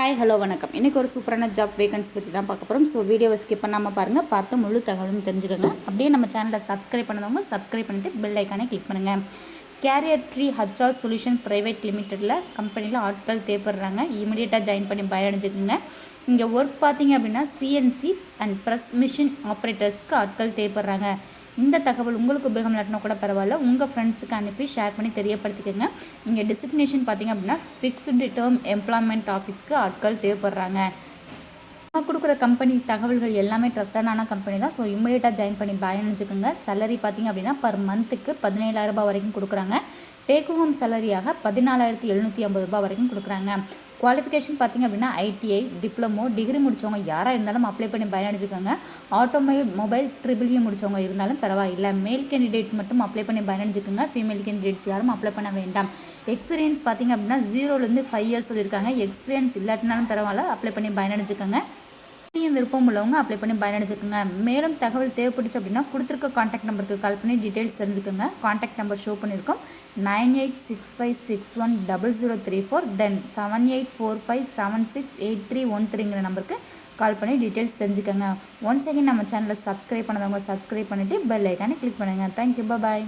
Hi hello வணக்கம். இன்றைக்கி ஒரு சூப்பரான ஜாப் வேகன்சி பற்றி தான் பார்க்க போகிறோம். ஸோ வீடியோவை ஸ்கிப் பண்ணாமல் பாருங்கள், பார்த்து முழு தகவலும் தெரிஞ்சுக்கோங்க. அப்படியே நம்ம சேனலை சப்ஸ்கிரைப் பண்ணதவங்க சப்ஸ்கிரைப் பண்ணிவிட்டு பெல் ஐக்கானே கிளிக் பண்ணுங்கள். Career tree HR solution private லிமிட்டடில் கம்பெனியில் ஆட்கள் தேவைப்படுறாங்க. இமீடியட்டாக ஜாயின் பண்ணி பயனடைஞ்சுக்குங்க. இங்கே ஒர்க் பார்த்தீங்க அப்படின்னா சிஎன்சி அண்ட் ப்ரெஸ் மிஷின் ஆப்ரேட்டர்ஸ்க்கு ஆட்கள் தேவைப்படுறாங்க. இந்த தகவல் உங்களுக்கு உபயோகம் இல்லாட்டினா கூட பரவாயில்ல, உங்கள் ஃப்ரெண்ட்ஸுக்கு அனுப்பி ஷேர் பண்ணி தெரியப்படுத்திக்கோங்க. இங்கே டிசிக்னேஷன் பார்த்திங்க அப்படின்னா ஃபிக்ஸ்டு டேர்ம் எம்ப்ளாய்மெண்ட் ஆஃபீஸ்க்கு ஆட்கள் தேவைப்படுறாங்க. நம்ம கொடுக்குற கம்பெனி தகவல்கள் எல்லாமே ட்ரஸ்டடான கம்பெனி தான். ஸோ இம்மிடியேட்டாக ஜாயின் பண்ணி பயணிச்சுக்கோங்க. சேலரி பார்த்திங்க அப்படின்னா பர் மந்த்துக்கு 17,000 ரூபாய் வரைக்கும் கொடுக்குறாங்க. டேக் ஹோம் சேலரியாக 14,750 ரூபாய் வரைக்கும் கொடுக்குறாங்க. குவாலிஃபிகேஷன் பார்த்திங்க அப்படின்னா ஐடிஐ, டிப்ளமோ, டிகிரி முடித்தவங்க யாராக இருந்தாலும் அப்ளை பண்ணி பயனடைஞ்சுக்கோங்க. மொபைல் ட்ரிபிள்யூ முடித்தவங்க இருந்தாலும் பரவாயில்லை. மேல் கேண்டிடேட்ஸ் மட்டும் அப்ளை பண்ணி பயனடைஞ்சுக்கோங்க. ஃபீமேல் கேண்டிடேட்ஸ் யாரும் அப்ளை பண்ண வேண்டாம். எக்ஸ்பீரியன்ஸ் பார்த்திங்க அப்படின்னா 0லேருந்து 5 இயர்ஸ் சொல்லியிருக்காங்க. எக்ஸ்பீரியன்ஸ் இல்லாட்டினாலும் பரவாயில்ல, அப்ளை பண்ணி பயனடைஞ்சுக்கோங்க. விருப்பம் உள்ளவங்க அப்ளை பண்ணி பயனடைஞ்சுக்கோங்க. மேலும் தகவல் தேவைப்படுச்சு அப்படின்னா கொடுத்துருக்க காண்டாக்ட் நம்பருக்கு கால் பண்ணி டீட்டெயில்ஸ் தெரிஞ்சுக்கோங்க. காண்டாக்ட் நம்பர் ஷோ பண்ணியிருக்கோம் 9865610034 தென் 7845768313 நம்பருக்கு கால் பண்ணி டீட்டெயில்ஸ் தெரிஞ்சுக்கோங்க. ஒன்ஸ் அகைன் நம்ம சேனலை சப்ஸ்கிரைப் பண்ணதவங்க சப்ஸ்கிரைப் பண்ணிவிட்டு பெல் ஐக்கானே கிளிக் பண்ணுங்கள். தேங்க்யூ, பாய்.